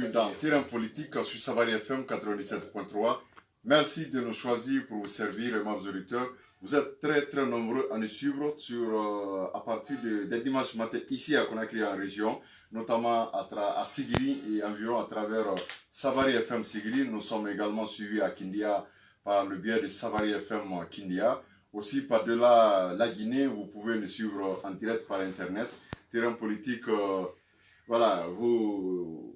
bienvenue dans Terrain Politique sur Savary FM 97.3. Merci de nous choisir pour vous servir, aimables auditeurs. Vous êtes très nombreux à nous suivre à partir des dimanches matin ici à Conakry en région, notamment à Sigiri et environ à travers Savary FM Sigiri. Nous sommes également suivis à Kindia par le biais de Savary FM Kindia. Aussi par-delà la Guinée, vous pouvez nous suivre en direct par Internet. Terrain Politique, voilà, vous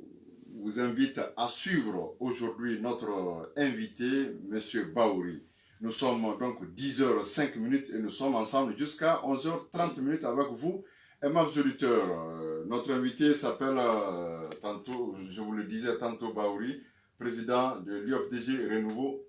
invite à suivre aujourd'hui notre invité, M. Baouri. Nous sommes donc 10h05 et nous sommes ensemble jusqu'à 11h30 avec vous, aimables auditeurs. Notre invité s'appelle, tantôt, je vous le disais tantôt, Baouri, président de l'UOPDG Renouveau,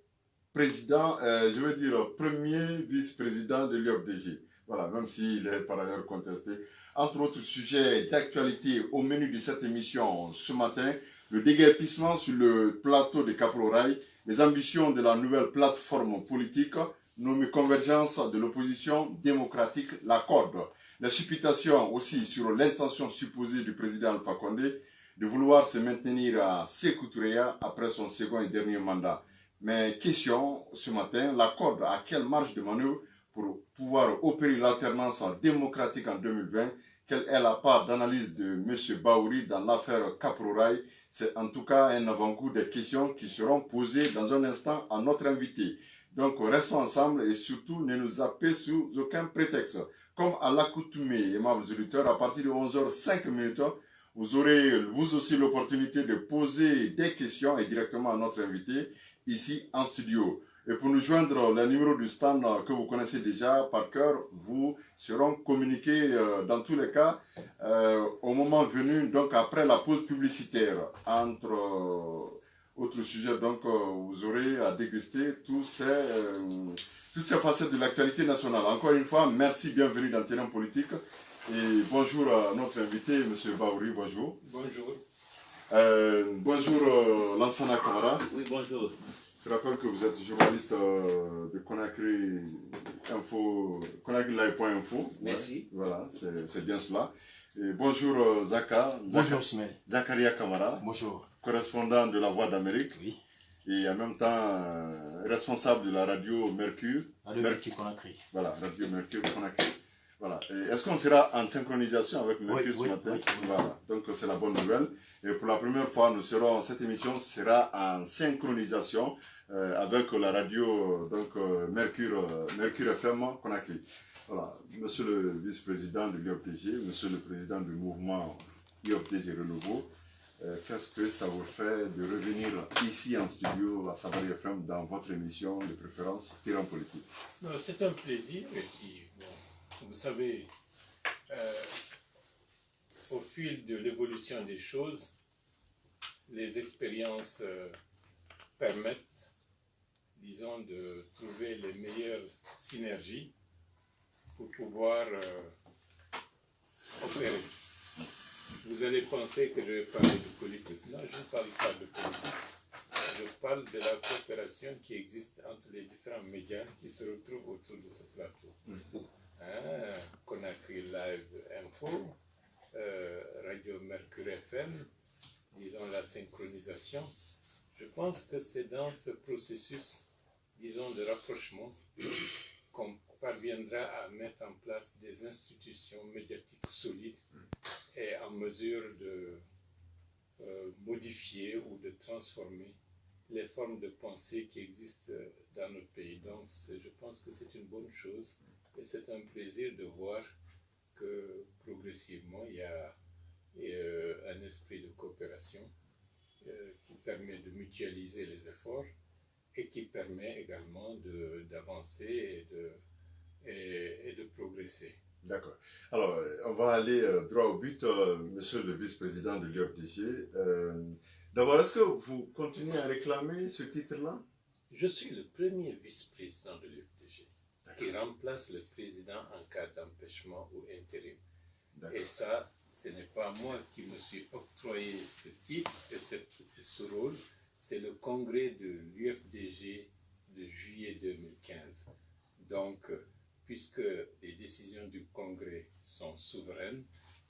président, je veux dire premier vice-président de l'UOPDG. Voilà, même s'il est par ailleurs contesté. Entre autres sujets d'actualité au menu de cette émission ce matin, le déguerpissement sur le plateau de Cap-Rorail, les ambitions de la nouvelle plateforme politique nommée Convergence de l'opposition démocratique, la CORD. Les supputations aussi sur l'intention supposée du président Alpha Condé de vouloir se maintenir à Sékou Toureya après son second et dernier mandat. Mais question ce matin, la CORD a quelle marge de manœuvre pour pouvoir opérer l'alternance démocratique en 2020? Quelle est la part d'analyse de M. Baouri dans l'affaire Cap-Rorail? C'est en tout cas un avant-goût des questions qui seront posées dans un instant à notre invité. Donc restons ensemble et surtout ne nous zappez sous aucun prétexte. Comme à l'accoutumée, aimables auditeurs, à partir de 11h05, vous aurez vous aussi l'opportunité de poser des questions et directement à notre invité ici en studio. Et pour nous joindre, les numéros du stand que vous connaissez déjà par cœur vous seront communiqués dans tous les cas au moment venu, donc après la pause publicitaire. Entre autres sujets, donc vous aurez à déguster toutes ces facettes de l'actualité nationale. Encore une fois, merci, bienvenue dans le terrain politique. Et bonjour à notre invité, M. Baouri, bonjour. Bonjour. Bonjour Lansana Kamara. Oui, bonjour. Je rappelle que vous êtes journaliste de Conakry Info, ConakryLive.info. Merci. Ouais, voilà, c'est bien cela. Et bonjour Zaka. Bonjour Smel. Zakaria Kamara. Bonjour. Correspondant de La Voix d'Amérique. Oui. Et en même temps responsable de la radio Mercure. Radio Mercure Conakry. Voilà, radio Mercure Conakry. Voilà. Est-ce qu'on sera en synchronisation avec Mercure ce matin? Oui. Voilà. Donc c'est la bonne nouvelle. Et pour la première fois, cette émission sera en synchronisation avec la radio Mercure FM Conakry. Voilà. Monsieur le vice-président de l'UOPDG, monsieur le président du mouvement UOPDG Renouveau, qu'est-ce que ça vous fait de revenir ici en studio à Savary FM dans votre émission de préférence Terrain Politique? C'est un plaisir. Et puis, bon, vous savez, au fil de l'évolution des choses, les expériences permettent, disons, de trouver les meilleures synergies pour pouvoir opérer. Vous allez penser que je vais parler de politique. Non, je ne parle pas de politique. Je parle de la coopération qui existe entre les différents médias qui se retrouvent autour de ce plateau. Conakry Live Info, Radio Mercure FM, disons la synchronisation. Je pense que c'est dans ce processus, disons, de rapprochement qu'on parviendra à mettre en place des institutions médiatiques solides et en mesure de modifier ou de transformer les formes de pensée qui existent dans notre pays. Donc je pense que c'est une bonne chose et c'est un plaisir de voir que progressivement il y a un esprit de coopération qui permet de mutualiser les efforts et qui permet également d'avancer et de progresser. D'accord. Alors, on va aller droit au but, monsieur le vice-président de l'UOPDG. D'abord, est-ce que vous continuez à réclamer ce titre-là? Je suis le premier vice-président de l'UOPDG qui remplace le président en cas d'empêchement ou intérim. Et ça, ce n'est pas moi qui me suis octroyé ce titre et ce rôle, c'est le congrès de l'UFDG de juillet 2015. Donc, puisque les décisions du congrès sont souveraines,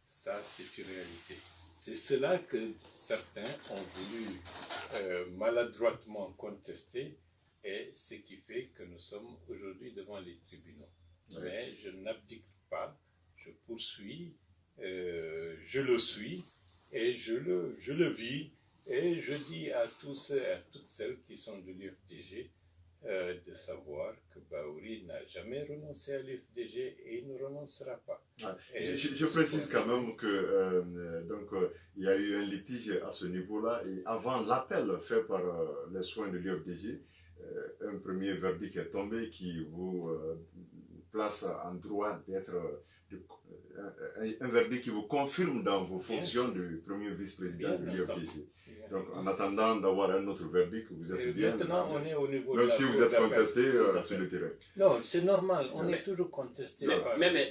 ça c'est une réalité. C'est cela que certains ont voulu maladroitement contester, et ce qui fait que nous sommes aujourd'hui devant les tribunaux. Oui. Mais je n'abdique pas, je poursuis, je le suis, et je le vis, et je dis à tous et à toutes celles qui sont de l'UFDG de savoir que Bahouri n'a jamais renoncé à l'UFDG et il ne renoncera pas. Ouais. Je précise quand même que il y a eu un litige à ce niveau-là, et avant l'appel fait par les soins de l'UFDG, un premier verdict est tombé qui vous place en droit d'être un verdict qui vous confirme dans vos fonctions de premier vice-président de l'UFDG. Donc, en attendant d'avoir un autre verdict, vous êtes bien. Maintenant, on est au niveau de la si vous êtes contesté sur le terrain. Non, c'est normal, on est toujours contesté. Mais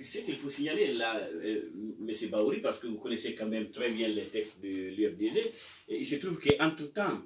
ce qu'il faut signaler là, M. Bahouri, parce que vous connaissez quand même très bien les textes de l'UFDG, il se trouve qu'entre-temps,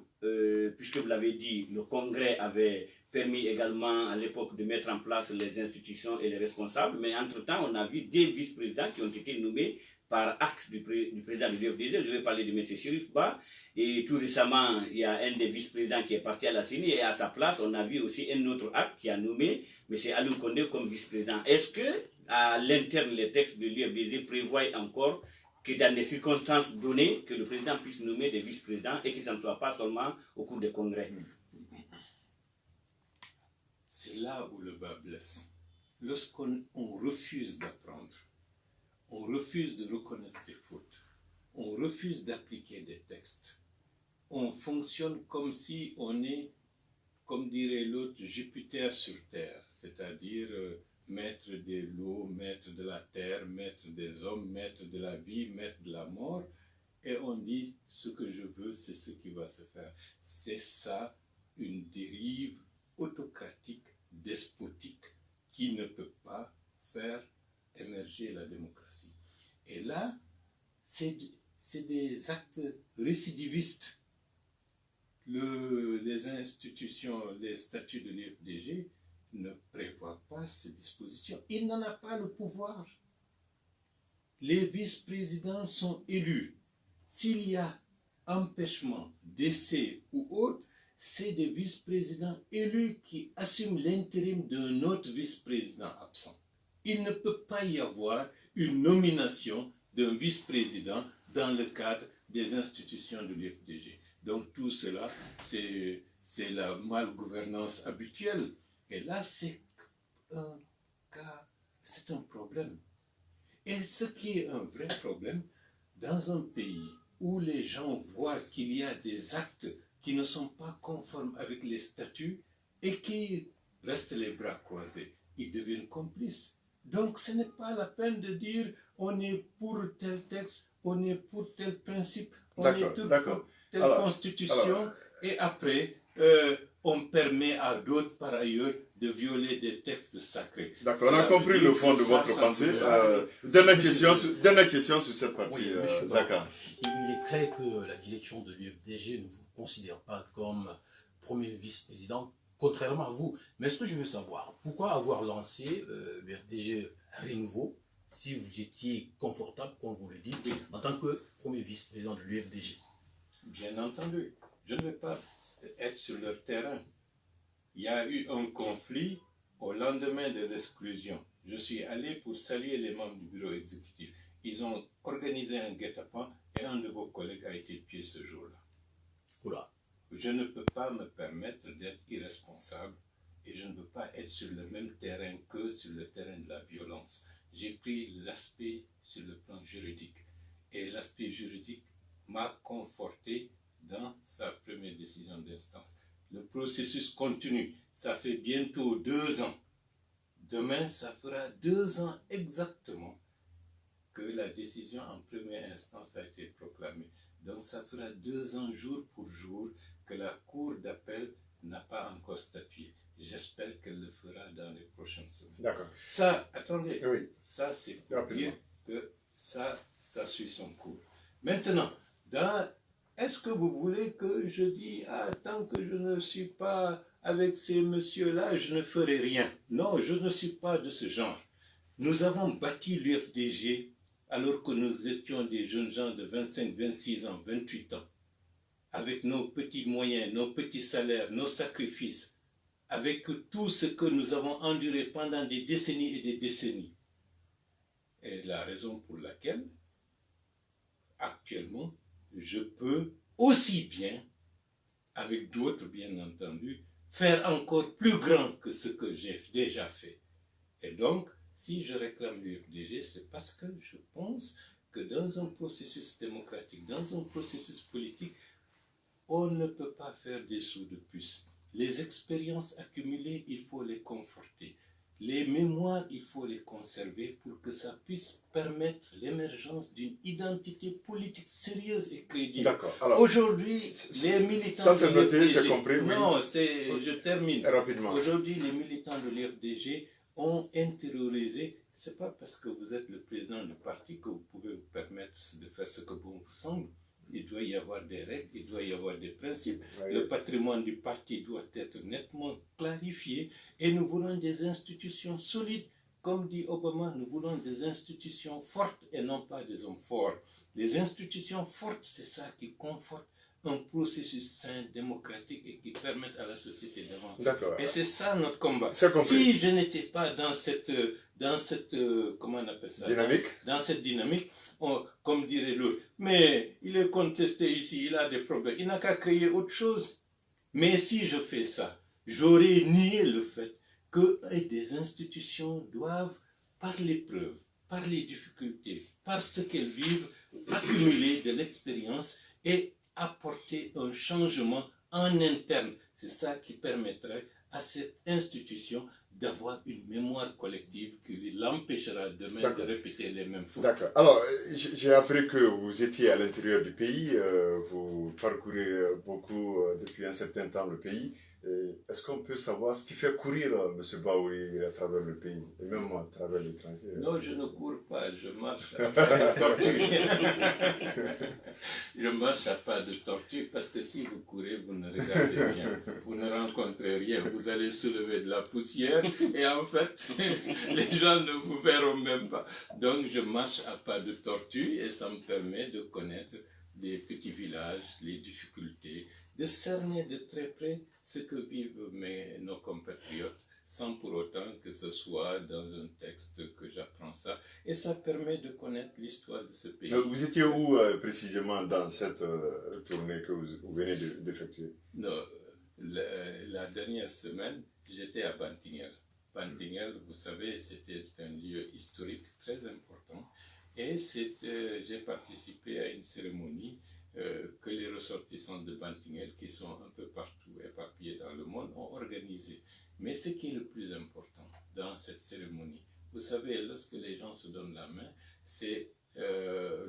puisque vous l'avez dit, le Congrès avait permis également à l'époque de mettre en place les institutions et les responsables, mais entre-temps, on a vu des vice-présidents qui ont été nommés par acte du président de l'UFDG. Je vais parler de M. Chérif Ba, et tout récemment, il y a un des vice-présidents qui est parti à la CENI, et à sa place, on a vu aussi un autre acte qui a nommé M. Alioune Condé comme vice-président. Est-ce que, à l'interne, les textes de l'UFDG prévoient encore que dans des circonstances données, que le président puisse nommer des vice-présidents et que ça ne soit pas seulement au cours des congrès? C'est là où le bas blesse. Lorsqu'on refuse d'apprendre, on refuse de reconnaître ses fautes, on refuse d'appliquer des textes, on fonctionne comme si on est, comme dirait l'autre, Jupiter sur Terre, c'est-à-dire maître de l'eau, maître de la terre, maître des hommes, maître de la vie, maître de la mort, et on dit ce que je veux, c'est ce qui va se faire. C'est ça, une dérive autocratique, despotique, qui ne peut pas faire émerger la démocratie. Et là, c'est des actes récidivistes. Les institutions, les statuts de l'UFDG ne prévoient pas ces dispositions. Il n'en a pas le pouvoir. Les vice-présidents sont élus. S'il y a empêchement, décès ou autre, c'est des vice-présidents élus qui assument l'intérim d'un autre vice-président absent. Il ne peut pas y avoir une nomination d'un vice-président dans le cadre des institutions de l'UFDG. Donc tout cela, c'est la malgouvernance habituelle. Et là, c'est un cas, c'est un problème. Et ce qui est un vrai problème, dans un pays où les gens voient qu'il y a des actes qui ne sont pas conformes avec les statuts et qui restent les bras croisés, ils deviennent complices. Donc ce n'est pas la peine de dire on est pour tel texte, on est pour tel principe, on est pour telle constitution, et après on permet à d'autres par ailleurs de violer des textes sacrés. D'accord, on a compris le fond de votre pensée. Dernière question sur cette partie, oui, Zaka. Il est clair que la direction de l'UFDG ne vous considère pas comme premier vice-président, contrairement à vous. Mais ce que je veux savoir, pourquoi avoir lancé l'UFDG Renouveau si vous étiez confortable, comme vous le dites, en tant que premier vice-président de l'UFDG? Bien entendu, je ne vais pas être sur leur terrain. Il y a eu un conflit au lendemain de l'exclusion. Je suis allé pour saluer les membres du bureau exécutif. Ils ont organisé un guet-apens et un de vos collègues a été tué ce jour-là. Oula. Je ne peux pas me permettre d'être irresponsable et je ne peux pas être sur le même terrain que sur le terrain de la violence. J'ai pris l'aspect sur le plan juridique et l'aspect juridique m'a conforté dans sa première décision d'instance. Le processus continue. Ça fait bientôt 2 ans. Demain, ça fera 2 ans exactement que la décision en première instance a été proclamée. Donc ça fera 2 ans jour pour jour que la cour d'appel n'a pas encore statué. J'espère qu'elle le fera dans les prochaines semaines. D'accord. Ça, attendez, oui. Ça c'est pour dire que ça suit son cours. Maintenant, est-ce que vous voulez que je dise, tant que je ne suis pas avec ces messieurs-là, je ne ferai rien? Non, je ne suis pas de ce genre. Nous avons bâti l'UFDG alors que nous étions des jeunes gens de 25, 26 ans, 28 ans, avec nos petits moyens, nos petits salaires, nos sacrifices, avec tout ce que nous avons enduré pendant des décennies et des décennies. Et la raison pour laquelle, actuellement, je peux aussi bien, avec d'autres bien entendu, faire encore plus grand que ce que j'ai déjà fait. Et donc, si je réclame l'UFDG, c'est parce que je pense que dans un processus démocratique, dans un processus politique, on ne peut pas faire des sauts de puce. Les expériences accumulées, il faut les conforter. Les mémoires, il faut les conserver pour que ça puisse permettre l'émergence d'une identité politique sérieuse et crédible. D'accord. Alors, aujourd'hui, les militants ça c'est de noté, l'UFDG, c'est compris, oui. non, je termine. Rapidement. Aujourd'hui, les militants de l'UFDG ont intériorisé, c'est pas parce que vous êtes le président du parti que vous pouvez vous permettre de faire ce que bon vous semble. Il doit y avoir des règles, il doit y avoir des principes. Oui. Le patrimoine du parti doit être nettement clarifié et nous voulons des institutions solides. Comme dit Obama, nous voulons des institutions fortes et non pas des hommes forts. Les institutions fortes, c'est ça qui conforte un processus sain, démocratique et qui permettent à la société d'avancer. D'accord. Et c'est ça notre combat. C'est compris. Si je n'étais pas dans cette comment on appelle ça, Dynamique. dans cette dynamique, comme dirait l'autre, mais il est contesté ici, il a des problèmes, il n'a qu'à créer autre chose. Mais si je fais ça, j'aurais nié le fait que des institutions doivent, par les preuves, par les difficultés, par ce qu'elles vivent, accumuler de l'expérience et apporter un changement en interne. C'est ça qui permettrait à cette institution d'avoir une mémoire collective qui l'empêchera demain de répéter les mêmes fautes. D'accord. Alors, j'ai appris que vous étiez à l'intérieur du pays, vous parcourez beaucoup depuis un certain temps le pays. Est-ce qu'on peut savoir ce qui fait courir M. Baouri à travers le pays, et même à travers l'étranger? Non, je ne cours pas, je marche à pas de tortue. Je marche à pas de tortue parce que si vous courez, vous ne regardez rien, vous ne rencontrez rien, vous allez soulever de la poussière et en fait, les gens ne vous verront même pas. Donc je marche à pas de tortue et ça me permet de connaître des petits villages, les difficultés, de cerner de très près ce que vivent nos compatriotes, sans pour autant que ce soit dans un texte que j'apprends ça. Et ça permet de connaître l'histoire de ce pays. Vous étiez où précisément dans cette tournée que vous venez d'effectuer? Non, la dernière semaine, j'étais à Bantingel. Bantingel, vous savez, c'était un lieu historique très important. Et j'ai participé à une cérémonie que les ressortissants de Bantingel, qui sont un peu partout éparpillés dans le monde, ont organisé. Mais ce qui est le plus important dans cette cérémonie, vous savez, lorsque les gens se donnent la main, c'est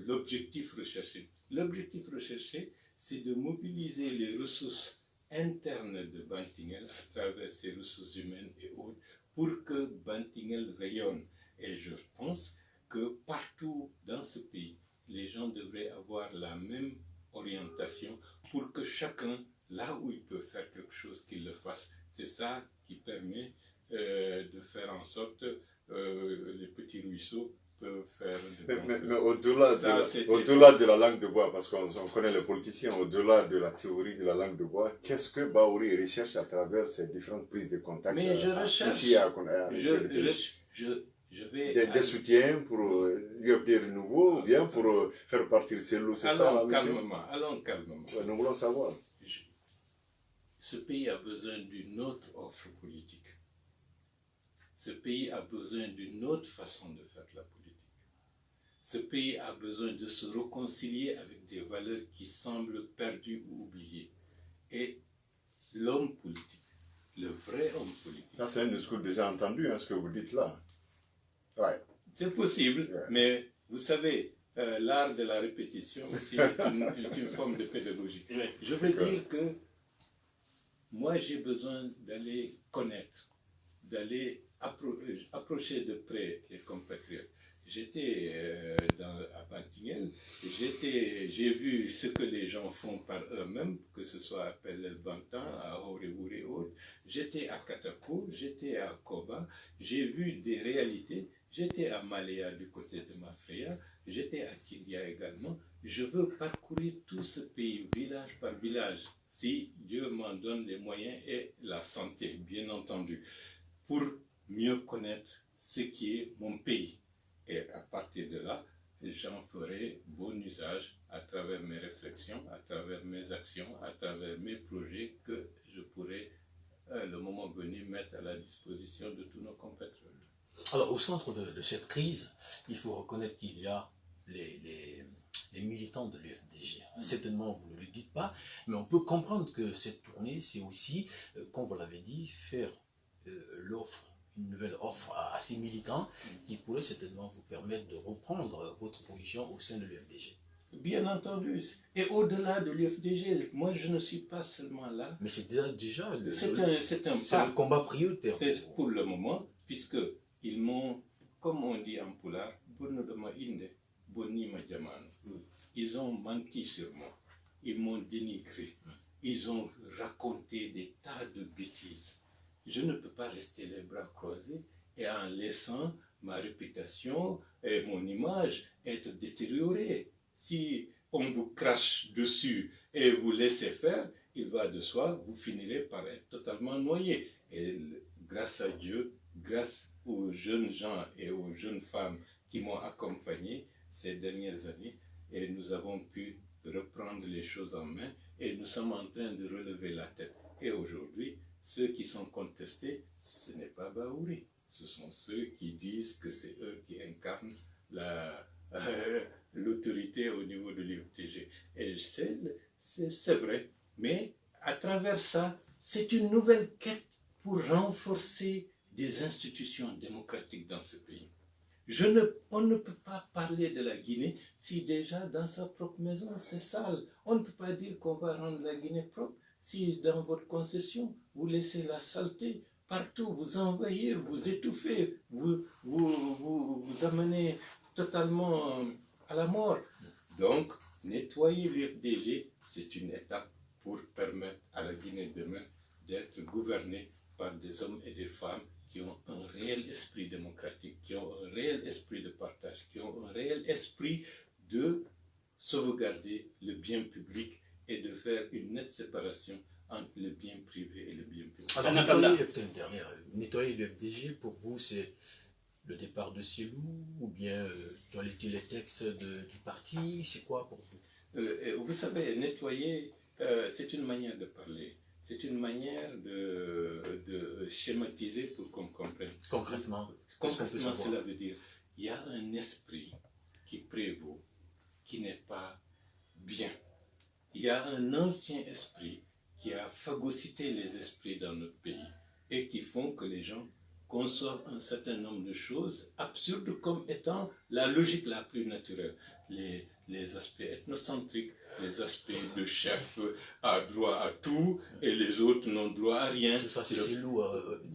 l'objectif recherché. L'objectif recherché, c'est de mobiliser les ressources internes de Bantingel à travers ses ressources humaines et autres pour que Bantingel rayonne. Et je pense que partout dans ce pays, les gens devraient avoir la même orientation pour que chacun, là où il peut faire quelque chose, qu'il le fasse. C'est ça qui permet de faire en sorte les petits ruisseaux peuvent faire mais au-delà de la langue de bois, parce qu'on connaît les politiciens, au-delà de la théorie de la langue de bois, qu'est-ce que Baouri recherche à travers ces différentes prises de contact? Mais je recherche, ici je vais des soutiens pour l'UFD Renouveau, ou bien pour faire partir ces lots, c'est ça? Allons calmement. Nous voulons savoir. Ce pays a besoin d'une autre offre politique. Ce pays a besoin d'une autre façon de faire la politique. Ce pays a besoin de se réconcilier avec des valeurs qui semblent perdues ou oubliées. Et l'homme politique, le vrai homme politique... Ça, c'est un discours déjà entendu, hein, ce que vous dites là. Ouais. C'est possible, mais vous savez, l'art de la répétition aussi est une forme de pédagogie. Je veux dire que moi, j'ai besoin d'aller connaître, d'aller approcher de près les compatriotes. J'étais à Bantingel, j'ai vu ce que les gens font par eux-mêmes, que ce soit à Pelel-Bantan, à Horehour et autres. J'étais à Katako, j'étais à Koba, j'ai vu des réalités. J'étais à Malaya du côté de Mafreya, j'étais à Kindia également, je veux parcourir tout ce pays, village par village, si Dieu m'en donne les moyens et la santé, bien entendu, pour mieux connaître ce qui est mon pays. Et à partir de là, j'en ferai bon usage à travers mes réflexions, à travers mes actions, à travers mes projets que je pourrai, le moment venu, mettre à la disposition de tous nos compatriotes. Alors, au centre de cette crise, il faut reconnaître qu'il y a les militants de l'UFDG. Certainement, vous ne le dites pas, mais on peut comprendre que cette tournée, c'est aussi, comme vous l'avez dit, faire une nouvelle offre à ces militants qui pourrait certainement vous permettre de reprendre votre position au sein de l'UFDG. Bien entendu. Et au-delà de l'UFDG, moi je ne suis pas seulement là. Mais c'est déjà c'est un combat prioritaire. C'est pour le moment, puisque ils m'ont, comme on dit en pulaar, ils ont menti sur moi. Ils m'ont dénigré. Ils ont raconté des tas de bêtises. Je ne peux pas rester les bras croisés et en laissant ma réputation et mon image être détériorée. Si on vous crache dessus et vous laissez faire, il va de soi, vous finirez par être totalement noyé. Et grâce à Dieu, grâce aux jeunes gens et aux jeunes femmes qui m'ont accompagné ces dernières années, et nous avons pu reprendre les choses en main et nous sommes en train de relever la tête. Et aujourd'hui, ceux qui sont contestés, ce n'est pas Bahouri. Ce sont ceux qui disent que c'est eux qui incarnent l'autorité au niveau de l'UFDG. Et c'est vrai. Mais à travers ça, c'est une nouvelle quête pour renforcer des institutions démocratiques dans ce pays. On ne peut pas parler de la Guinée si déjà dans sa propre maison c'est sale. On ne peut pas dire qu'on va rendre la Guinée propre si dans votre concession vous laissez la saleté partout, vous envahir, vous étouffer, vous amener totalement à la mort. Donc, nettoyer l'UFDG, c'est une étape pour permettre à la Guinée demain d'être gouvernée par des hommes et des femmes qui ont un réel esprit démocratique, qui ont un réel esprit de partage, qui ont un réel esprit de sauvegarder le bien public et de faire une nette séparation entre le bien privé et le bien public. Alors, nettoyer le FDG, pour vous, c'est le départ de Cellou ou bien toiletter les textes du parti? C'est quoi pour vous? Vous savez, nettoyer, c'est une manière de parler. C'est une manière de schématiser pour qu'on comprenne. Concrètement, cela veut dire il y a un esprit qui prévaut, qui n'est pas bien. Il y a un ancien esprit qui a phagocyté les esprits dans notre pays et qui font que les gens conçoivent un certain nombre de choses absurdes comme étant la logique la plus naturelle. Les aspects ethnocentriques, les aspects de chef a droit à tout et les autres n'ont droit à rien. Tout ça, c'est Cellou.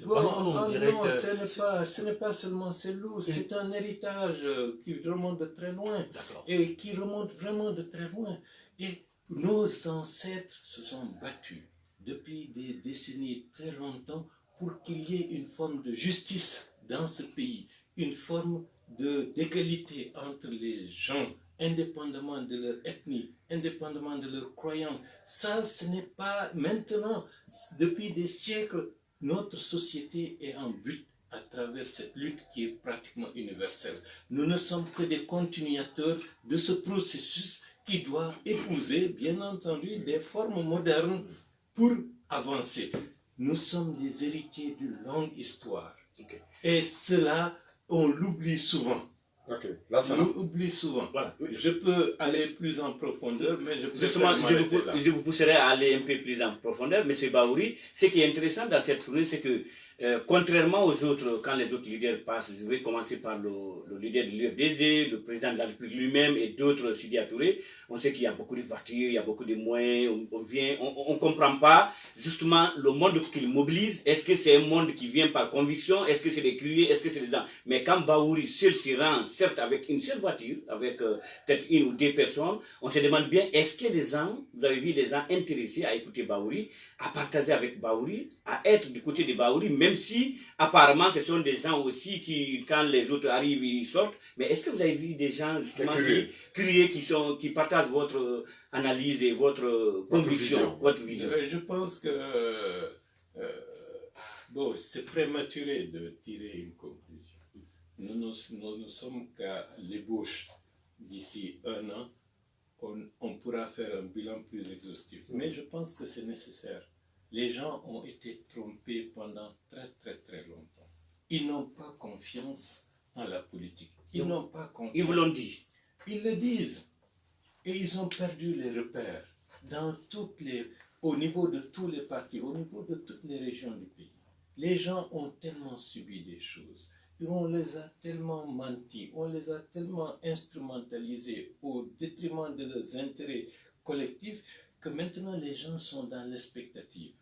Non, ce n'est pas seulement Cellou, c'est un héritage qui remonte de très loin. Et qui remonte vraiment de très loin. Et nos ancêtres se sont battus depuis des décennies très longtemps pour qu'il y ait une forme de justice dans ce pays, une forme d'égalité entre les gens, indépendamment de leur ethnie, indépendamment de leur croyance. Ça, ce n'est pas maintenant. Depuis des siècles, notre société est en but à travers cette lutte qui est pratiquement universelle. Nous ne sommes que des continuateurs de ce processus qui doit épouser, bien entendu, des formes modernes pour avancer. Nous sommes des héritiers d'une longue histoire. Et cela, on l'oublie souvent. Oublie souvent. Voilà. Je peux aller plus en profondeur, mais justement, je vous pousserai à aller un peu plus en profondeur. Monsieur Bahouri, ce qui est intéressant dans cette tournée, c'est que contrairement aux autres, quand les autres leaders passent, je vais commencer par le leader de l'UFDG, le président de la République lui-même et d'autres, Sidi Touré, on sait qu'il y a beaucoup de voitures, il y a beaucoup de moyens, on ne comprend pas justement le monde qu'il mobilise. Est-ce que c'est un monde qui vient par conviction? Est-ce que c'est des criers? Est-ce que c'est des gens? Mais quand Bahouri seul s'y rend, certes avec une seule voiture, avec peut-être une ou deux personnes, on se demande bien, est-ce que les gens, vous avez vu les gens intéressés à écouter Bahouri, à partager avec Bahouri, à être du côté de Bahouri, même si apparemment ce sont des gens aussi qui, quand les autres arrivent, ils sortent. Mais est-ce que vous avez vu des gens justement qui partagent votre analyse et votre conviction, votre vision? Je pense que bon, c'est prématuré de tirer une conclusion. Nous ne sommes qu'à l'ébauche. D'ici un an, on pourra faire un bilan plus exhaustif. Mais je pense que c'est nécessaire. Les gens ont été trompés pendant très longtemps. Ils n'ont pas confiance en la politique. Ils n'ont pas confiance. Ils vous l'ont dit. Ils le disent. Et ils ont perdu les repères au niveau de tous les partis, au niveau de toutes les régions du pays. Les gens ont tellement subi des choses. Et on les a tellement menti, on les a tellement instrumentalisés au détriment de leurs intérêts collectifs que maintenant les gens sont dans l'expectative.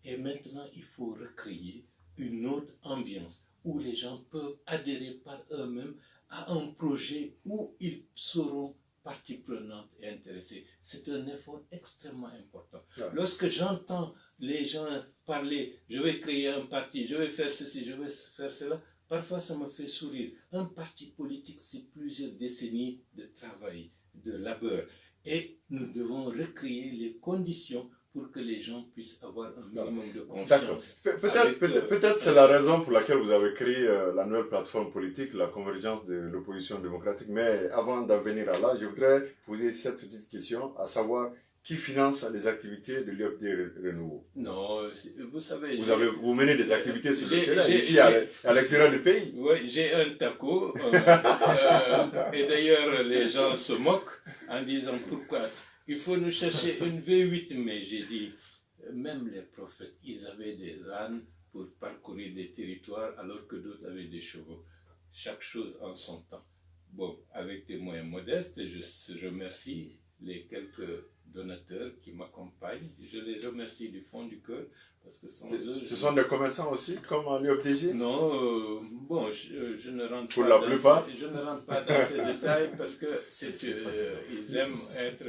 Et maintenant, il faut recréer une autre ambiance où les gens peuvent adhérer par eux-mêmes à un projet où ils seront partie prenante et intéressée. C'est un effort extrêmement important. Ouais. Lorsque j'entends les gens parler, je vais créer un parti, je vais faire ceci, je vais faire cela, parfois ça me fait sourire. Un parti politique, c'est plusieurs décennies de travail, de labeur. Et nous devons recréer les conditions pour que les gens puissent avoir un minimum de confiance. Peut-être c'est la raison pour laquelle vous avez créé la nouvelle plateforme politique, la convergence de l'opposition démocratique. Mais avant d'en venir à là, je voudrais poser cette petite question, à savoir qui finance les activités de l'UFD Renouveau? Non, vous savez... Vous menez des activités sur le terrain, ici à l'extérieur du pays. Oui, j'ai un taco. Et d'ailleurs, les gens se moquent en disant pourquoi... Il faut nous chercher une V8, mais j'ai dit, même les prophètes, ils avaient des ânes pour parcourir des territoires alors que d'autres avaient des chevaux. Chaque chose en son temps. Bon, avec des moyens modestes, je remercie les quelques donateurs qui m'accompagnent. Je les remercie du fond du cœur. Parce que ce sont des commerçants aussi, comme en l'UFDG? Non, bon, je ne rentre pour la plupart. Je ne rentre pas dans ces détails parce que ils aiment être,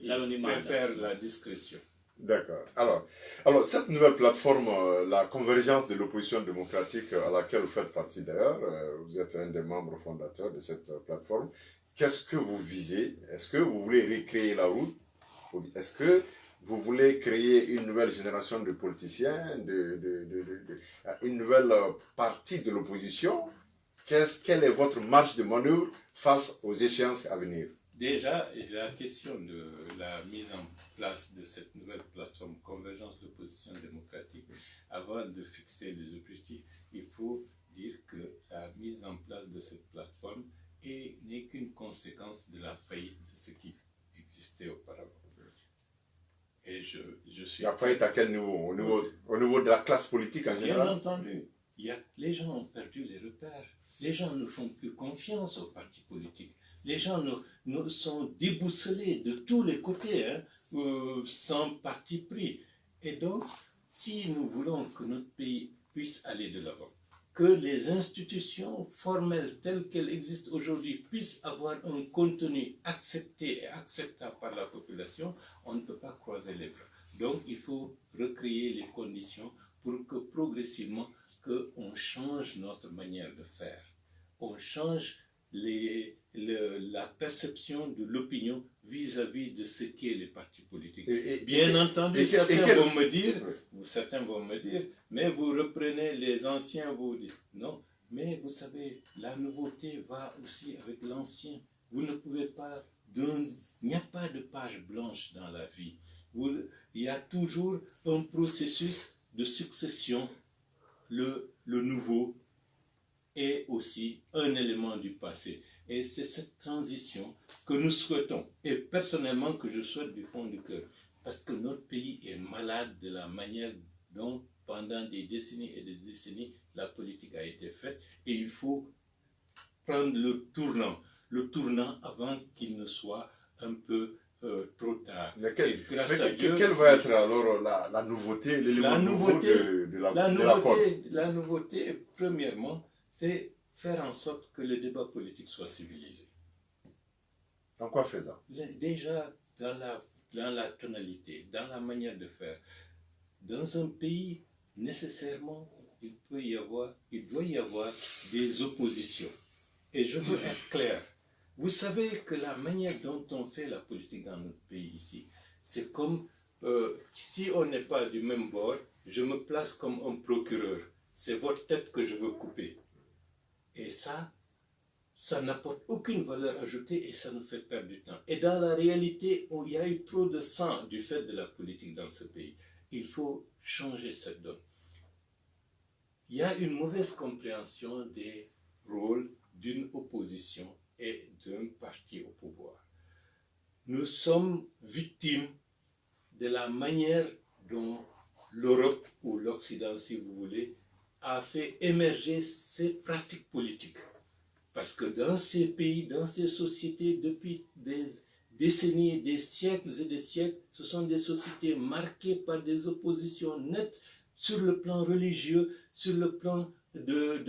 ils préfèrent la discrétion. D'accord. Alors, cette nouvelle plateforme, la convergence de l'opposition démocratique à laquelle vous faites partie d'ailleurs, vous êtes un des membres fondateurs de cette plateforme. Qu'est-ce que vous visez? Est-ce que vous voulez recréer la route? Est-ce que vous voulez créer une nouvelle génération de politiciens, une nouvelle partie de l'opposition? Quelle est votre marge de manœuvre face aux échéances à venir? Déjà, la question de la mise en place de cette nouvelle plateforme Convergence de l'opposition démocratique, avant de fixer les objectifs, il faut dire que la mise en place de cette plateforme n'est qu'une conséquence de la faillite de ce qui existait auparavant. Et je suis... La faillite à quel niveau? Au niveau de la classe politique en général? Bien entendu. Les gens ont perdu les repères. Les gens ne font plus confiance aux partis politiques. Les gens sont déboussolés de tous les côtés, hein, sans parti pris. Et donc, si nous voulons que notre pays puisse aller de l'avant, que les institutions formelles telles qu'elles existent aujourd'hui puissent avoir un contenu accepté et acceptable par la population, on ne peut pas croiser les bras. Donc il faut recréer les conditions pour que progressivement on change notre manière de faire. On change la perception de l'opinion vis-à-vis de ce qu'est les partis politiques. Bien entendu, certains vont me dire, mais vous reprenez les anciens, vous dites non, mais vous savez, la nouveauté va aussi avec l'ancien. Vous ne pouvez pas, il n'y a pas de page blanche dans la vie. Il y a toujours un processus de succession, le nouveau est aussi un élément du passé. Et c'est cette transition que nous souhaitons, et personnellement que je souhaite du fond du cœur, parce que notre pays est malade de la manière dont, pendant des décennies et des décennies, la politique a été faite, et il faut prendre le tournant avant qu'il ne soit un peu trop tard. Quelle va être alors la nouveauté, l'élément nouveau de la nouveauté, premièrement, c'est faire en sorte que le débat politique soit civilisé. En quoi faisant? Déjà, dans la tonalité, dans la manière de faire, dans un pays, nécessairement, il doit y avoir des oppositions. Et je veux être clair. Vous savez que la manière dont on fait la politique dans notre pays ici, c'est comme si on n'est pas du même bord, je me place comme un procureur. C'est votre tête que je veux couper. Et ça n'apporte aucune valeur ajoutée et ça nous fait perdre du temps. Et dans la réalité, il y a eu trop de sang du fait de la politique dans ce pays. Il faut changer cette donne. Il y a une mauvaise compréhension des rôles d'une opposition et d'un parti au pouvoir. Nous sommes victimes de la manière dont l'Europe ou l'Occident, si vous voulez, a fait émerger ces pratiques politiques. Parce que dans ces pays, dans ces sociétés, depuis des décennies, des siècles et des siècles, ce sont des sociétés marquées par des oppositions nettes sur le plan religieux, sur le plan de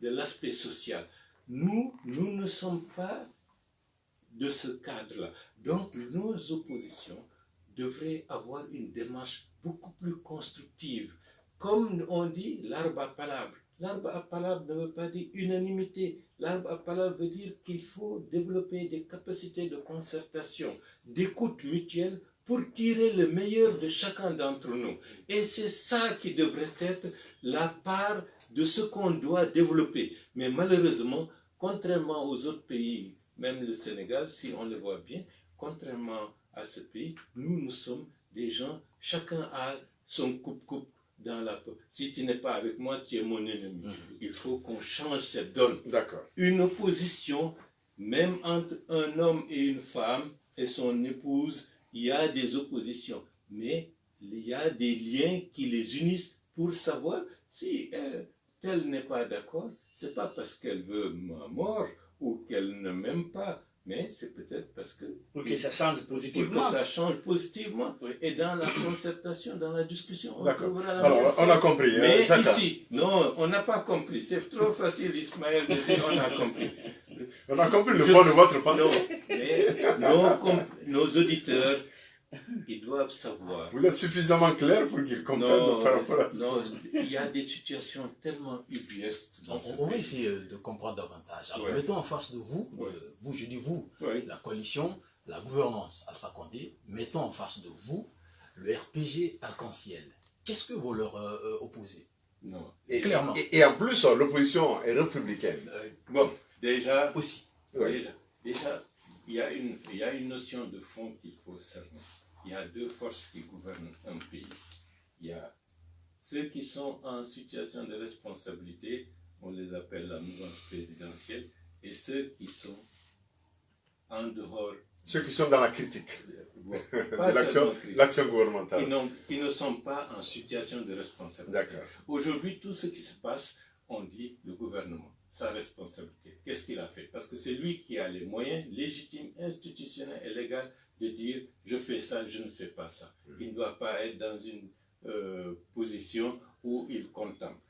l'aspect social. Nous ne sommes pas de ce cadre-là. Donc, nos oppositions devraient avoir une démarche beaucoup plus constructive. Comme on dit, l'arbre à palabre. L'arbre à palabre ne veut pas dire unanimité. L'arbre à palabre veut dire qu'il faut développer des capacités de concertation, d'écoute mutuelle pour tirer le meilleur de chacun d'entre nous. Et c'est ça qui devrait être la part de ce qu'on doit développer. Mais malheureusement, contrairement aux autres pays, même le Sénégal, si on le voit bien, contrairement à ce pays, nous sommes des gens, chacun a son coupe-coupe dans la peau. Si tu n'es pas avec moi, tu es mon ennemi. Il faut qu'on change cette donne. D'accord. Une opposition, même entre un homme et une femme et son épouse, il y a des oppositions. Mais il y a des liens qui les unissent pour savoir si tel n'est pas d'accord. C'est pas parce qu'elle veut ma mort ou qu'elle ne m'aime pas, mais c'est peut-être parce que... Pour que ça change positivement. Pour que ça change positivement. Oui. Et dans la concertation, dans la discussion, on trouvera la... Alors, on a compris. Mais ici, non, on n'a pas compris. C'est trop facile, Ismaël, de dire on a compris. On a compris le fond de votre pensée. Non, mais nos auditeurs, ils doivent savoir. Vous êtes suffisamment clair pour qu'ils comprennent par rapport à ça. Non, il y a des situations tellement ubuesques dans ce pays. On va essayer de comprendre davantage. Alors, mettons en face de vous, je dis vous, la coalition, la gouvernance Alpha Condé, mettons en face de vous le RPG Arc-en-Ciel. Qu'est-ce que vous leur opposez? Non. Clairement. Et en plus, l'opposition est républicaine. Bon, déjà, aussi. Déjà, il y a une notion de fond qu'il faut cerner. Il y a deux forces qui gouvernent un pays. Il y a ceux qui sont en situation de responsabilité, on les appelle la mouvance présidentielle, et ceux qui sont en dehors. Ceux qui sont dans la critique de l'action gouvernementale. Qui ne sont pas en situation de responsabilité. Aujourd'hui, tout ce qui se passe, on dit le gouvernement, sa responsabilité. Qu'est-ce qu'il a fait? Parce que c'est lui qui a les moyens légitimes, institutionnels et légaux de dire je fais ça, je ne fais pas ça. Il ne doit pas être dans une position où il contemple.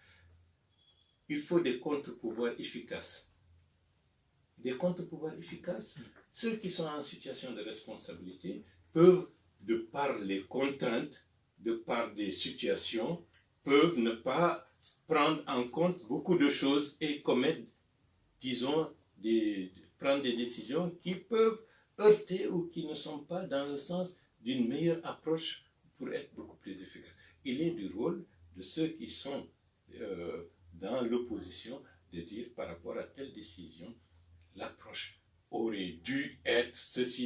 Il faut des contre-pouvoirs efficaces. Des contre-pouvoirs efficaces. Ceux qui sont en situation de responsabilité peuvent, de par les contraintes, de par des situations, peuvent ne pas prendre en compte beaucoup de choses et commettre, disons, prendre des décisions qui peuvent heurter ou qui ne sont pas dans le sens d'une meilleure approche pour être beaucoup plus efficace. Il est du rôle de ceux qui sont dans l'opposition de dire par rapport à telle décision, l'approche aurait dû être ceci.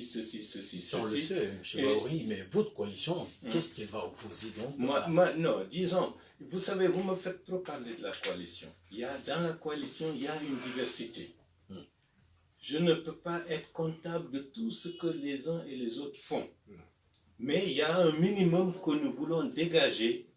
On le sait, M. Bahouri, mais votre coalition, qu'est-ce qu'elle va opposer donc? Non, disons, vous savez, vous me faites trop parler de la coalition. Dans la coalition, il y a une diversité. Je ne peux pas être comptable de tout ce que les uns et les autres font. Mais il y a un minimum que nous voulons dégager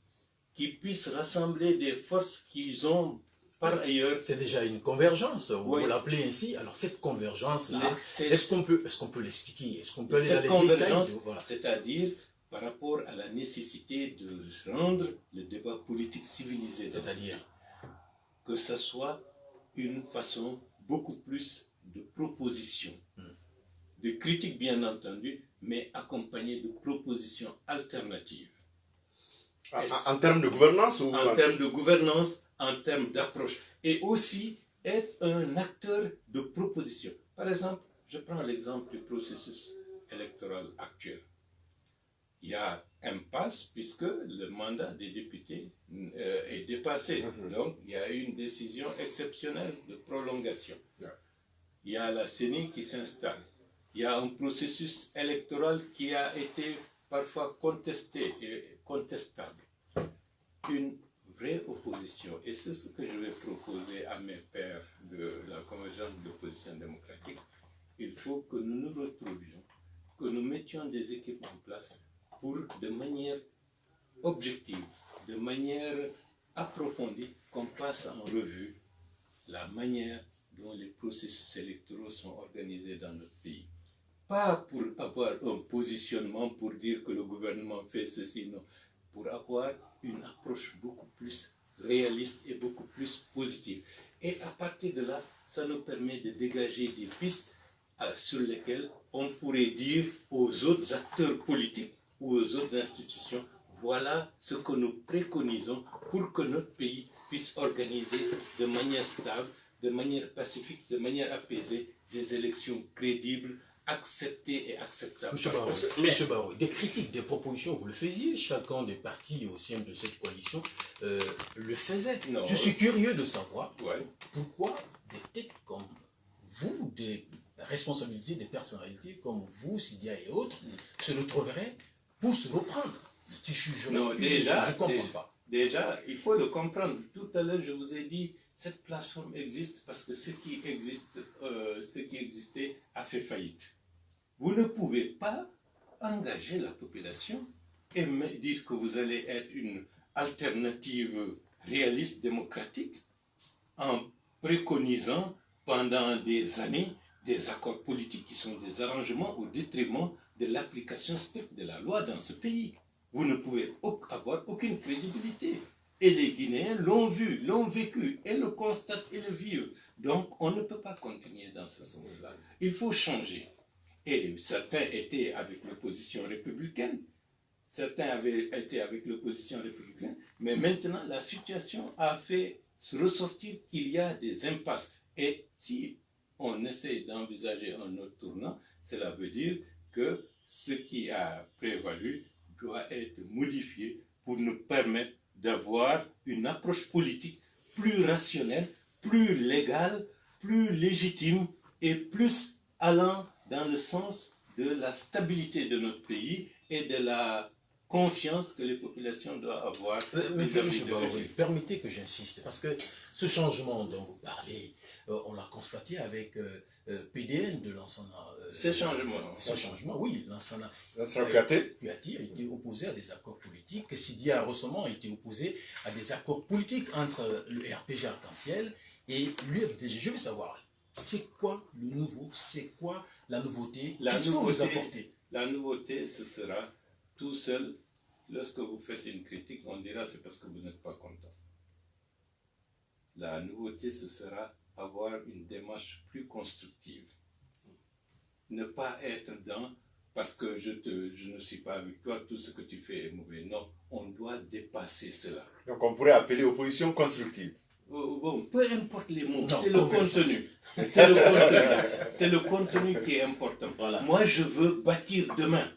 qui puisse rassembler des forces qu'ils ont par ailleurs. C'est déjà une convergence, vous l'appelez ainsi. Alors cette convergence-là, est-ce qu'on peut l'expliquer? Est-ce qu'on peut aller dans les détails? C'est-à-dire par rapport à la nécessité de rendre le débat politique civilisé. C'est-à-dire que ce soit une façon beaucoup plus de proposition, de critique bien entendu, mais accompagnée de propositions alternatives. En termes de gouvernance ou En termes de gouvernance, en termes d'approche. Et aussi être un acteur de proposition. Par exemple, je prends l'exemple du processus électoral actuel. Il y a impasse puisque le mandat des députés est dépassé. Donc, il y a eu une décision exceptionnelle de prolongation. Il y a la CENI qui s'installe. Il y a un processus électoral qui a été parfois contesté et contestable. Une vraie opposition, et c'est ce que je vais proposer à mes pairs de la convergence de l'opposition démocratique. Il faut que nous nous retrouvions, que nous mettions des équipes en place pour, de manière objective, de manière approfondie, qu'on passe en revue la manière dont les processus électoraux sont organisés dans notre pays. Pas pour avoir un positionnement pour dire que le gouvernement fait ceci, non. Pour avoir une approche beaucoup plus réaliste et beaucoup plus positive. Et à partir de là, ça nous permet de dégager des pistes sur lesquelles on pourrait dire aux autres acteurs politiques ou aux autres institutions, voilà ce que nous préconisons pour que notre pays puisse organiser de manière stable, de manière pacifique, de manière apaisée, des élections crédibles, acceptées et acceptables. Monsieur Barreau, des critiques, des propositions, vous le faisiez, chacun des partis au sein de cette coalition le faisait. Non. Je suis curieux de savoir Ouais. pourquoi des têtes comme vous, des responsabilités, des personnalités comme vous, Sidia et autres, se retrouveraient pour se reprendre. Non, déjà, je ne comprends pas. Déjà, il faut le comprendre. Tout à l'heure, je vous ai dit, cette plateforme existe parce que ce qui existait a fait faillite. Vous ne pouvez pas engager la population et me dire que vous allez être une alternative réaliste démocratique en préconisant pendant des années des accords politiques qui sont des arrangements au détriment de l'application stricte de la loi dans ce pays. Vous ne pouvez avoir aucune crédibilité. Et les Guinéens l'ont vu, l'ont vécu, et le constatent et le vivent. Donc, on ne peut pas continuer dans ce sens-là. Il faut changer. Et certains étaient avec l'opposition républicaine, certains avaient été avec l'opposition républicaine, mais maintenant, la situation a fait ressortir qu'il y a des impasses. Et si on essaie d'envisager un autre tournant, cela veut dire que ce qui a prévalu doit être modifié pour nous permettre d'avoir une approche politique plus rationnelle, plus légale, plus légitime et plus allant dans le sens de la stabilité de notre pays et de la confiance que les populations doivent avoir. Permettez que j'insiste, parce que ce changement dont vous parlez, on l'a constaté avec PDN de Lansana. Ce changement, oui, Lansana Kouyaté a été opposé à des accords politiques. Sidia récemment a été opposé à des accords politiques entre le RPG Arc-en-Ciel et l'UFDG. Je veux savoir, c'est quoi le nouveau? C'est quoi la nouveauté? Qu'est-ce que vous apportez? La nouveauté, ce sera tout seul. Lorsque vous faites une critique, on dira c'est parce que vous n'êtes pas content. La nouveauté, ce sera avoir une démarche plus constructive. Ne pas être dans parce que je ne suis pas avec toi, tout ce que tu fais est mauvais. Non, on doit dépasser cela. Donc on pourrait appeler opposition constructive. Bon, peu importe les mots, c'est le contenu. C'est le contenu. C'est le contenu qui est important. Voilà. Moi, je veux bâtir demain.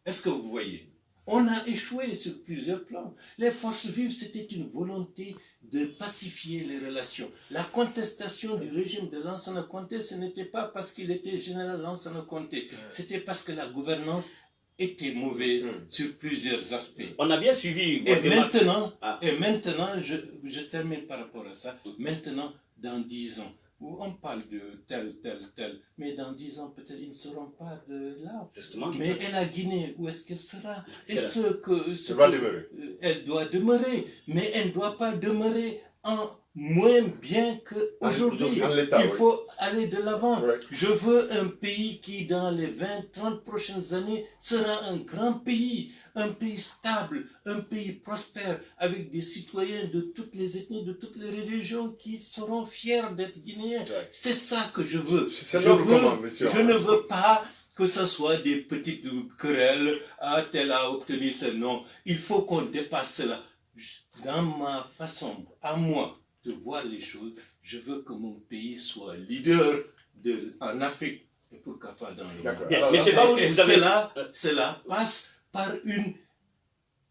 Est-ce que vous voyez? On a échoué sur plusieurs plans. Les forces vives, c'était une volonté de pacifier les relations. La contestation du régime de Lansana Conté, ce n'était pas parce qu'il était général Lansana Conté. C'était parce que la gouvernance était mauvaise sur plusieurs aspects. On a bien suivi. Et maintenant, je termine par rapport à ça. Maintenant, dans 10 ans, où on parle de tel, mais dans 10 ans, peut-être ils ne seront pas de là. Justement, mais et la Guinée, où est-ce qu'elle sera? Elle doit demeurer. Elle doit demeurer, mais elle ne doit pas demeurer en moins bien qu'aujourd'hui. En l'état, Il oui. faut aller de l'avant. Ouais. Je veux un pays qui, dans les 20-30 prochaines années, sera un grand pays stable, un pays prospère, avec des citoyens de toutes les ethnies, de toutes les religions qui seront fiers d'être guinéens. Ouais. C'est ça que je veux. C'est notre comment, monsieur? Je ne veux pas que ce soit des petites querelles, ah, tel a obtenu ce nom. Il faut qu'on dépasse cela. Dans ma façon, à moi, de voir les choses, je veux que mon pays soit leader en Afrique et pourquoi pas dans le monde. D'accord. Bien, Alors, mais là, c'est pas où Et vous avez... cela passe par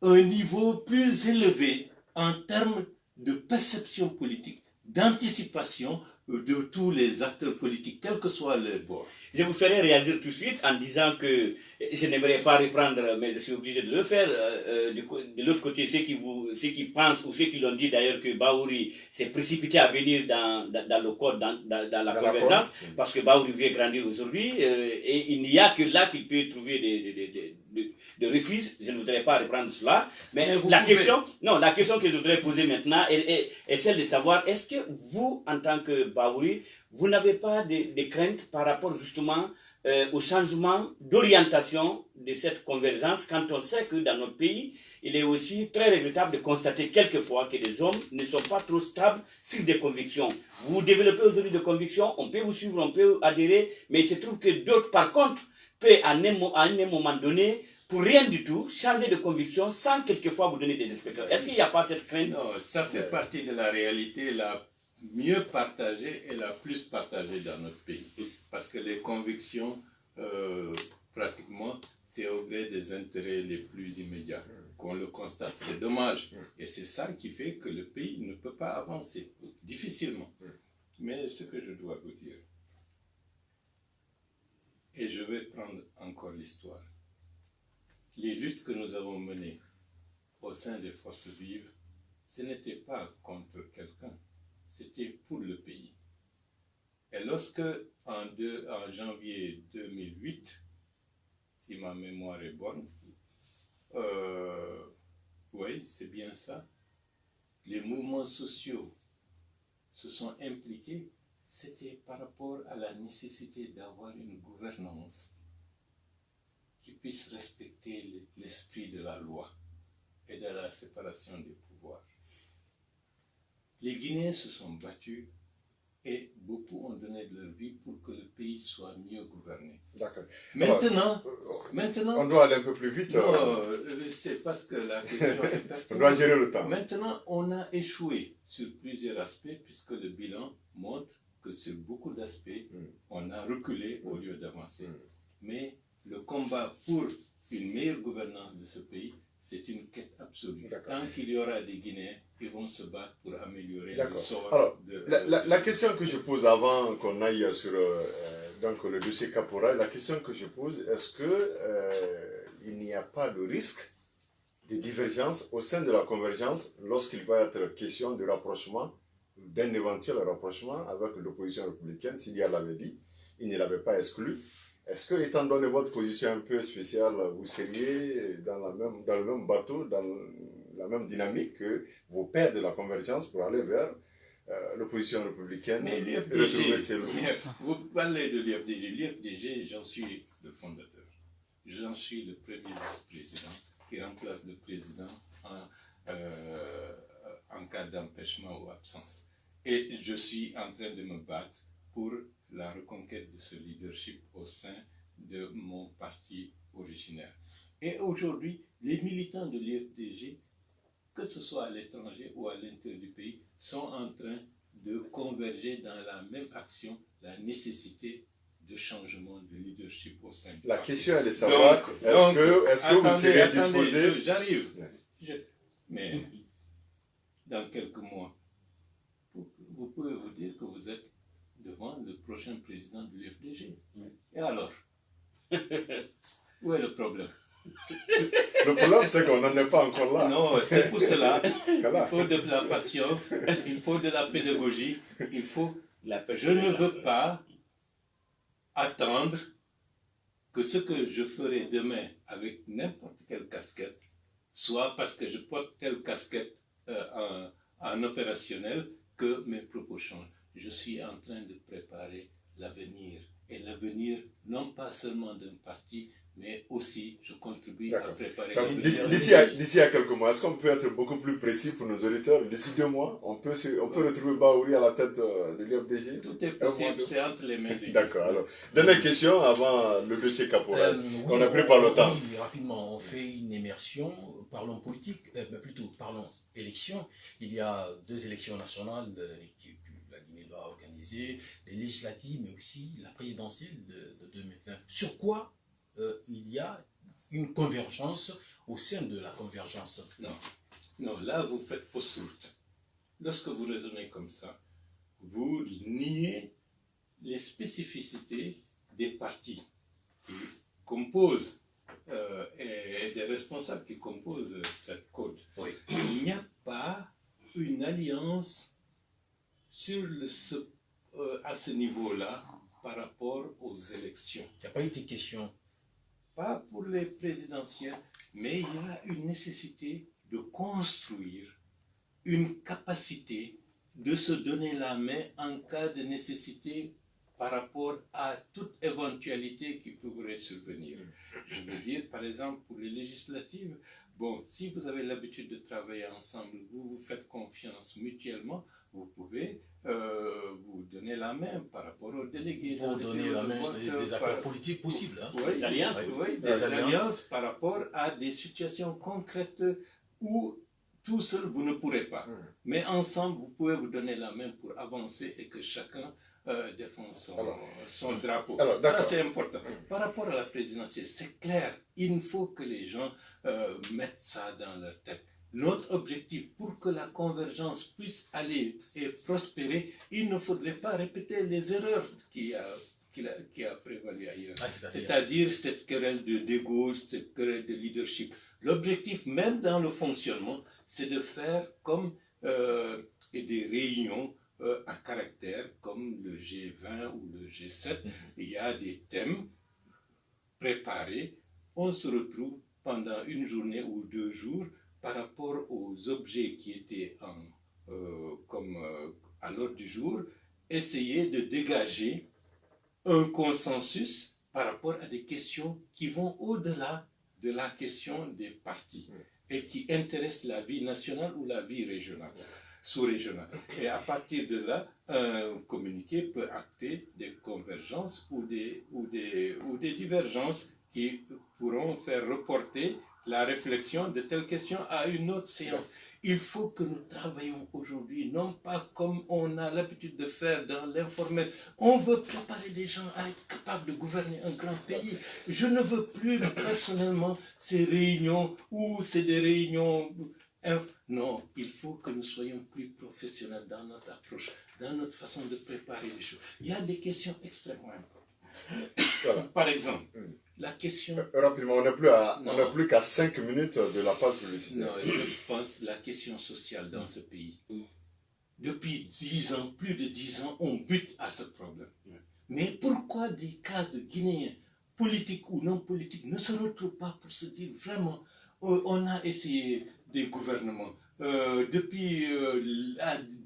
un niveau plus élevé en termes de perception politique, d'anticipation de tous les acteurs politiques, quel que soit leur bord. Je vous ferai réagir tout de suite en disant que je n'aimerais pas reprendre, mais je suis obligé de le faire. De l'autre côté, ceux qui pensent, ou ceux qui l'ont dit d'ailleurs, que Baouri s'est précipité à venir dans le code, dans la convergence, parce que Baouri veut grandir aujourd'hui, et il n'y a que là qu'il peut trouver des refuges. Je ne voudrais pas reprendre cela. Mais la question que je voudrais poser maintenant est celle de savoir, est-ce que vous, en tant que Baouri, vous n'avez pas de craintes par rapport justement au changement d'orientation de cette convergence, quand on sait que dans notre pays, il est aussi très regrettable de constater quelquefois que des hommes ne sont pas trop stables sur des convictions. Vous développez aujourd'hui des convictions, on peut vous suivre, on peut adhérer, mais il se trouve que d'autres, par contre, peuvent à un moment donné, pour rien du tout, changer de conviction sans quelquefois vous donner des inspecteurs. Est-ce qu'il n'y a pas cette crainte? Non, ça fait partie de la réalité la mieux partagée et la plus partagée dans notre pays. Parce que les convictions, pratiquement, c'est au gré des intérêts les plus immédiats qu'on le constate. C'est dommage. Et c'est ça qui fait que le pays ne peut pas avancer, difficilement. Mais ce que je dois vous dire, et je vais prendre encore l'histoire, les luttes que nous avons menées au sein des forces vives, ce n'était pas contre quelqu'un, c'était pour le pays. Et lorsque, en janvier 2008, si ma mémoire est bonne, oui, c'est bien ça, les mouvements sociaux se sont impliqués, c'était par rapport à la nécessité d'avoir une gouvernance qui puisse respecter l'esprit de la loi et de la séparation des pouvoirs. Les Guinéens se sont battus et beaucoup ont donné de leur vie pour que le pays soit mieux gouverné. D'accord. Maintenant, On doit aller un peu plus vite. c'est parce que la question est pertinente. On doit gérer le temps. Maintenant, on a échoué sur plusieurs aspects puisque le bilan montre que sur beaucoup d'aspects, on a reculé au lieu d'avancer. Mais le combat pour une meilleure gouvernance de ce pays, c'est une quête absolue. Tant qu'il y aura des Guinéens, ils vont se battre pour améliorer le sort. Alors, la question que je pose avant qu'on aille sur donc le dossier Caporal, la question que je pose, est-ce que il n'y a pas de risque de divergence au sein de la convergence lorsqu'il va être question de rapprochement, d'un éventuel rapprochement avec l'opposition républicaine, s'il y a l'avait dit, il ne l'avait pas exclu. Est-ce que, étant donné votre position un peu spéciale, vous seriez dans le même bateau, dans la même dynamique que vos pairs de la convergence pour aller vers l'opposition républicaine? Mais l'UFDG, vous parlez de l'UFDG. L'UFDG, j'en suis le fondateur. J'en suis le premier vice-président qui remplace le président en cas d'empêchement ou absence. Et je suis en train de me battre pour la reconquête de ce leadership au sein de mon parti originaire. Et aujourd'hui, les militants de l'UFDG, que ce soit à l'étranger ou à l'intérieur du pays, sont en train de converger dans la même action, la nécessité de changement de leadership au sein du parti. La question est de savoir, est-ce que vous serez disposé... J'arrive. Mais dans quelques mois, vous pouvez vous dire que vous êtes devant le prochain président de l'UFDG. Et alors? Où est le problème? Le problème, c'est qu'on n'en est pas encore là. Non, c'est pour cela. Il faut de la patience, il faut de la pédagogie, il faut... Je ne veux pas attendre que ce que je ferai demain avec n'importe quelle casquette soit parce que je porte telle casquette en opérationnel que mes propos changent. Je suis en train de préparer l'avenir. Et l'avenir, non pas seulement d'un parti, mais aussi je contribue à préparer l'avenir. D'ici à quelques mois, est-ce qu'on peut être beaucoup plus précis pour nos auditeurs? D'ici 2 mois, on peut retrouver Bahouri à la tête de l'UFDG? Tout est possible, c'est entre les mains de D'accord. Alors, dernière question avant le dossier caporal. On a pris par le temps. Oui, rapidement, on fait une immersion. Parlons politique, plutôt parlons élection. Il y a 2 élections nationales que la Guinée doit organiser, les législatives, mais aussi la présidentielle de 2020. Sur quoi il y a une convergence au sein de la convergence? Non, là vous faites fausse route. Lorsque vous raisonnez comme ça, vous niez les spécificités des partis qui composent et des responsables qui composent cette code. Oui. Il n'y a pas une alliance à ce niveau-là par rapport aux élections. Il n'y a pas été question. Pas pour les présidentielles, mais il y a une nécessité de construire une capacité de se donner la main en cas de nécessité par rapport à toute éventualité qui pourrait survenir. Je veux dire, par exemple, pour les législatives, bon, si vous avez l'habitude de travailler ensemble, vous vous faites confiance mutuellement, vous pouvez vous donner la main par rapport aux délégués. Vous donner la main, des accords politiques possibles. Hein? Oui, des alliances. Oui, des alliances par rapport à des situations concrètes où tout seul vous ne pourrez pas. Mais ensemble, vous pouvez vous donner la main pour avancer et que chacun défend son drapeau. Ça, c'est important. Par rapport à la présidentielle, c'est clair, il faut que les gens mettent ça dans leur tête. Notre objectif, pour que la convergence puisse aller et prospérer, il ne faudrait pas répéter les erreurs qui a prévalu ailleurs. C'est-à-dire cette querelle d'égo, cette querelle de leadership. L'objectif, même dans le fonctionnement, c'est de faire comme des réunions à caractère, comme le G20 ou le G7. Il y a des thèmes préparés. On se retrouve pendant une journée ou 2 jours par rapport aux objets qui étaient à l'ordre du jour, essayer de dégager un consensus par rapport à des questions qui vont au-delà de la question des partis et qui intéressent la vie nationale ou la vie régionale, sous-régionale. Et à partir de là, un communiqué peut acter des convergences ou des divergences qui pourront faire reporter la réflexion de telle question à une autre séance. Il faut que nous travaillions aujourd'hui, non pas comme on a l'habitude de faire dans l'informel. On veut préparer des gens à être capables de gouverner un grand pays. Je ne veux plus personnellement ces réunions où c'est des réunions... Non, il faut que nous soyons plus professionnels dans notre approche, dans notre façon de préparer les choses. Il y a des questions extrêmement importantes. Par exemple, la question... Rapidement, on n'a plus qu'à 5 minutes de la page publicitaire. Non, je pense la question sociale dans ce pays. Depuis 10 ans, plus de 10 ans, on bute à ce problème. Mais pourquoi des cas de Guinéens, politiques ou non politiques, ne se retrouvent pas pour se dire vraiment, on a essayé des gouvernements depuis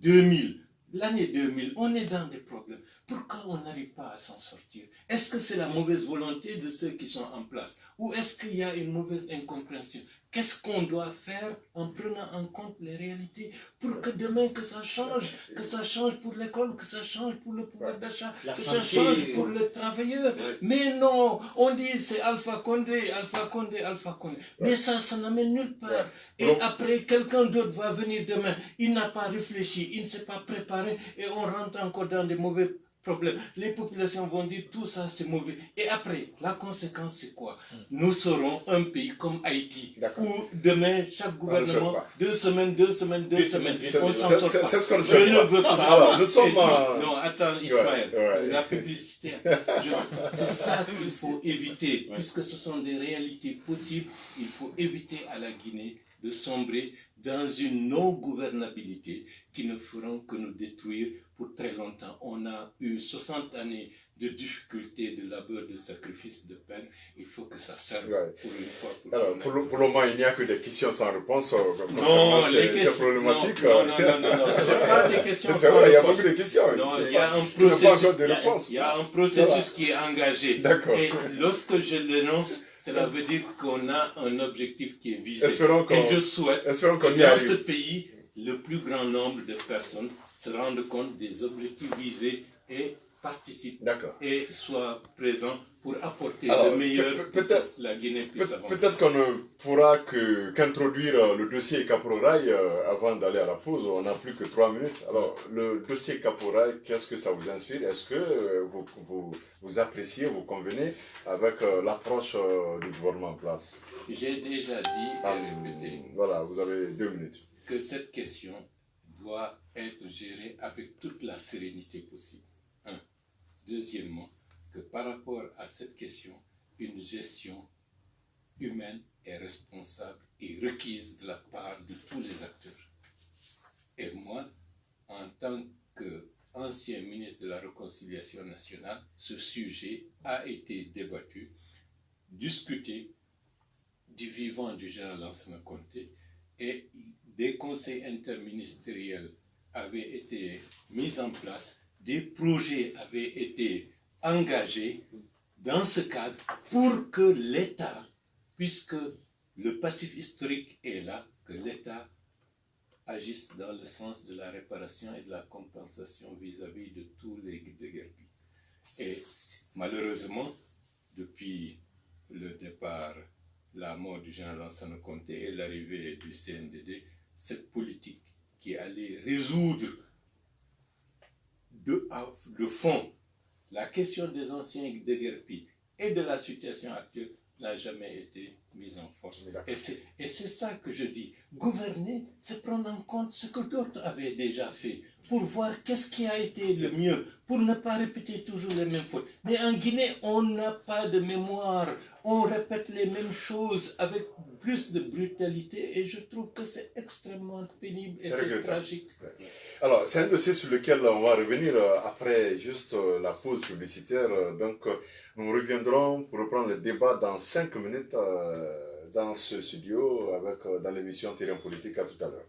2000, l'année 2000, on est dans des problèmes. Pourquoi on n'arrive pas à s'en sortir? Est-ce que c'est la mauvaise volonté de ceux qui sont en place? Ou est-ce qu'il y a une mauvaise incompréhension? Qu'est-ce qu'on doit faire en prenant en compte les réalités pour que demain que ça change pour l'école, que ça change pour le pouvoir d'achat, que ça change pour le travailleur. Mais non, on dit c'est Alpha Condé, Alpha Condé, Alpha Condé. Mais ça n'amène nulle part. Et après, quelqu'un d'autre va venir demain. Il n'a pas réfléchi, il ne s'est pas préparé et on rentre encore dans des mauvais problème. Les populations vont dire tout ça c'est mauvais. Et après, la conséquence c'est quoi? Nous serons un pays comme Haïti, où demain, chaque gouvernement, 2 semaines, on s'en sort pas. C'est ce qu'on Je ne veux pas. Alors, nous sommes Non, attends, Ismaël, la publicité, c'est ça qu'il faut éviter, puisque ce sont des réalités possibles. Il faut éviter à la Guinée de sombrer dans une non-gouvernabilité qui ne feront que nous détruire pour très longtemps. On a eu 60 années de difficultés, de labeur, de sacrifices, de peine. Il faut que ça serve Ouais. pour une fois. Alors, pour le moment, il n'y a que des questions sans réponse Non, concernant les ces questions. problématiques. Non, ce n'est pas des questions C'est sans vrai, il y a réponse. beaucoup de questions. Non, il y a un Il n'y a pas encore processus. de réponse. Il y a un processus qui est engagé. D'accord. Et lorsque je l'énonce, cela veut dire qu'on a un objectif qui est visé. Espérons qu'on Et je souhaite espérons que qu'on y dans ce arrive. pays, le plus grand nombre de personnes se rendent compte des objectifs visés et participent D'accord. et soient présents pour apporter Alors, le meilleur peut-être- que la Guinée puisse avancer. Peut-être qu'on ne pourra qu'introduire le dossier Caporal avant d'aller à la pause. On n'a plus que 3 minutes. Alors, le dossier Caporal, qu'est-ce que ça vous inspire? Est-ce que vous appréciez, vous convenez avec l'approche du gouvernement en place? J'ai déjà dit et répété Voilà, vous avez 2 minutes. que cette question doit être gérée avec toute la sérénité possible. Un. Deuxièmement, que par rapport à cette question, une gestion humaine et responsable est requise de la part de tous les acteurs. Et moi, en tant qu'ancien ministre de la Réconciliation nationale, ce sujet a été débattu, discuté du vivant du général Lansana Conté, et des conseils interministériels avaient été mis en place, des projets avaient été engagés dans ce cadre pour que l'État, puisque le passif historique est là, que l'État agisse dans le sens de la réparation et de la compensation vis-à-vis de tous les déguerpis. Et malheureusement, depuis le départ, la mort du général Lansana Conté et l'arrivée du CNDD, cette politique qui allait résoudre de fond la question des anciens déguerpis et de la situation actuelle n'a jamais été mise en force. Et c'est ça que je dis. Gouverner, c'est prendre en compte ce que d'autres avaient déjà fait pour voir qu'est-ce qui a été le mieux, pour ne pas répéter toujours les mêmes fautes. Mais en Guinée, on n'a pas de mémoire. On répète les mêmes choses avec plus de brutalité et je trouve que c'est extrêmement pénible et c'est tragique. Alors, c'est un dossier sur lequel on va revenir après juste la pause publicitaire. Donc, nous reviendrons pour reprendre le débat dans 5 minutes dans ce studio avec dans l'émission Terrain Politique. À tout à l'heure.